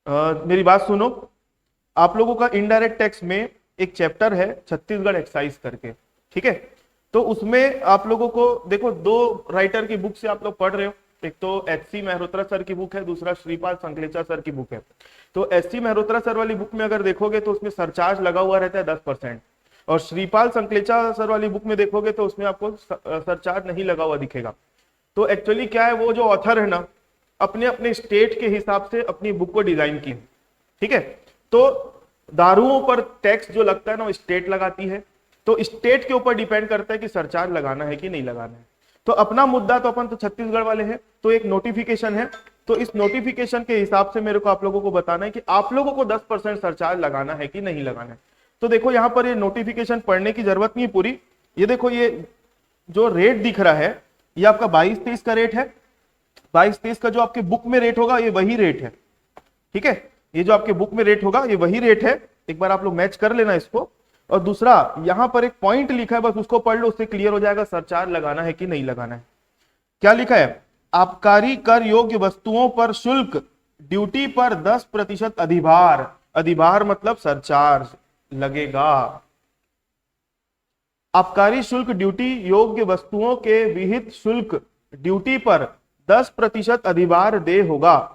मेरी बात सुनो। आप लोगों का इनडायरेक्ट टैक्स में एक चैप्टर है छत्तीसगढ़ एक्साइज करके, ठीक है। तो उसमें आप लोगों को देखो, दो राइटर की बुक से आप लोग पढ़ रहे हो। एक तो एच.सी. मेहरोत्रा सर की बुक है, दूसरा श्रीपाल संकलेचा सर की बुक है। तो एच.सी. मेहरोत्रा सर वाली बुक में अगर देखोगे तो उसमें सरचार्ज लगा हुआ रहता है 10%, और श्रीपाल संकलेचा सर वाली बुक में देखोगे तो उसमें आपको सरचार्ज नहीं लगा हुआ दिखेगा। तो एक्चुअली क्या है, वो जो ऑथर है ना, अपने अपने स्टेट के हिसाब से अपनी बुक को डिजाइन की, ठीक है। तो दारुओं पर टैक्स जो लगता है ना, वो स्टेट लगाती है। तो स्टेट के ऊपर डिपेंड करता है कि सरचार्ज लगाना है कि नहीं लगाना है। तो अपना मुद्दा तो अपन तो छत्तीसगढ़ वाले हैं, तो एक नोटिफिकेशन है। तो इस नोटिफिकेशन के हिसाब से मेरे को आप लोगों को बताना है कि आप लोगों को 10% सरचार्ज लगाना है कि नहीं लगाना है। तो देखो यहाँ पर ये नोटिफिकेशन पढ़ने की जरूरत नहीं पूरी। ये देखो, ये जो रेट दिख रहा है, ये आपका 22-23 का रेट है। 22-23 का जो आपके बुक में रेट होगा, ये वही रेट है, ठीक है। ये जो आपके बुक में रेट होगा, ये वही रेट है। एक बार आप लोग मैच कर लेना इसको। और दूसरा, यहां पर एक पॉइंट लिखा है, बस उसको पढ़ लो, उससे क्लियर हो जाएगा सरचार्ज लगाना है कि नहीं लगाना है। क्या लिखा है? आबकारी कर योग्य वस्तुओं पर शुल्क ड्यूटी पर 10% अधिभार, अधिभार मतलब सरचार्ज लगेगा। आबकारी शुल्क ड्यूटी योग्य वस्तुओं के विहित शुल्क ड्यूटी पर 10% अधिभार दे होगा,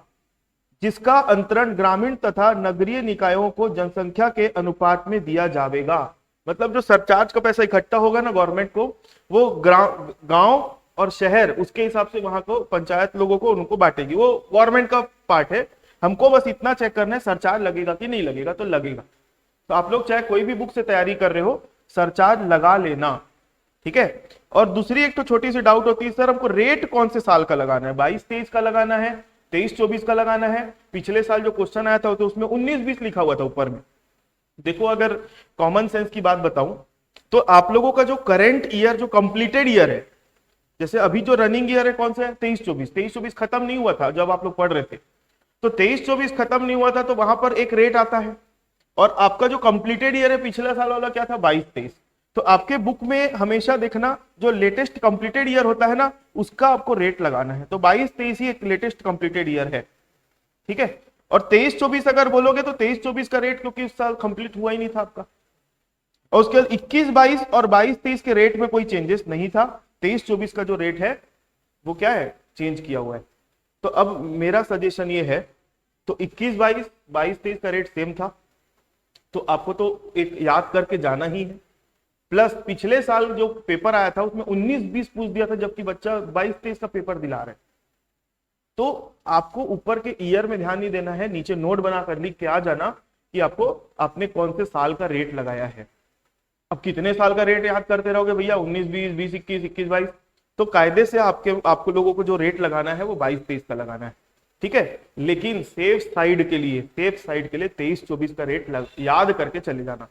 जिसका अंतरण ग्रामीण तथा नगरीय निकायों को जनसंख्या के अनुपात में दिया जाएगा। मतलब जो सरचार्ज का पैसा इकट्ठा होगा ना गवर्नमेंट को, वो गांव और शहर उसके हिसाब से वहां को पंचायत लोगों को उनको बांटेगी। वो गवर्नमेंट का पार्ट है। हमको बस इतना चेक करना है सरचार्ज लगेगा कि नहीं लगेगा, तो लगेगा। तो आप लोग चाहे कोई भी बुक से तैयारी कर रहे हो, सरचार्ज लगा लेना, ठीक है। और दूसरी एक तो छोटी सी डाउट होती है, सर हमको रेट कौन से साल का लगाना है, 22-23 का लगाना है, 23-24 का लगाना है। पिछले साल जो क्वेश्चन आया था तो उसमें 19-20 लिखा हुआ था ऊपर में। देखो, अगर कॉमन सेंस की बात बताऊं तो आप लोगों का जो करंट ईयर, जो कंप्लीटेड ईयर है, जैसे अभी जो रनिंग ईयर है कौन सा है, 23-24। 23-24 खत्म नहीं हुआ था जब आप लोग पढ़ रहे थे। तो 23-24 खत्म नहीं हुआ था, तो वहां पर एक रेट आता है। और आपका जो कंप्लीटेड ईयर है पिछला साल वाला क्या था, 22-23। तो आपके बुक में हमेशा देखना, जो लेटेस्ट कंप्लीटेड ईयर होता है ना, उसका आपको रेट लगाना है। तो 22-23 ही एक लेटेस्ट कंप्लीटेड ईयर है, ठीक है। और 23-24 अगर बोलोगे तो 23-24 का रेट, क्योंकि इस साल कंप्लीट हुआ ही नहीं था आपका। और उसके बाद 21-22 और 22-23 के रेट में कोई चेंजेस नहीं था। 23-24 का जो रेट है वो क्या है, चेंज किया हुआ है। तो अब मेरा सजेशन ये है, तो 21-22, 22-23 का रेट सेम था, तो आपको तो एक याद करके जाना ही है। प्लस पिछले साल जो पेपर आया था उसमें 19-20 पूछ दिया था, जबकि बच्चा 22-23 का पेपर दिला रहा है। तो आपको ऊपर के ईयर में ध्यान नहीं देना है, नीचे नोट बनाकर लिख के आ जाना कि आपको आपने कौन से साल का रेट लगाया है। अब कितने साल का रेट याद करते रहोगे भैया, 19-20, 20-21, 21-22। तो कायदे से आपको लोगों को जो रेट लगाना है वो 22-23 का लगाना है, ठीक है। लेकिन सेफ साइड के लिए 23-24 का रेट याद करके चले जाना,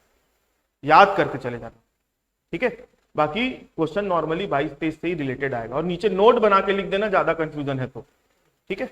याद करके चले जाना, ठीक है। बाकी क्वेश्चन नॉर्मली 22-23 से ही रिलेटेड आएगा, और नीचे नोट बना के लिख देना ज्यादा कंफ्यूजन है तो, ठीक है।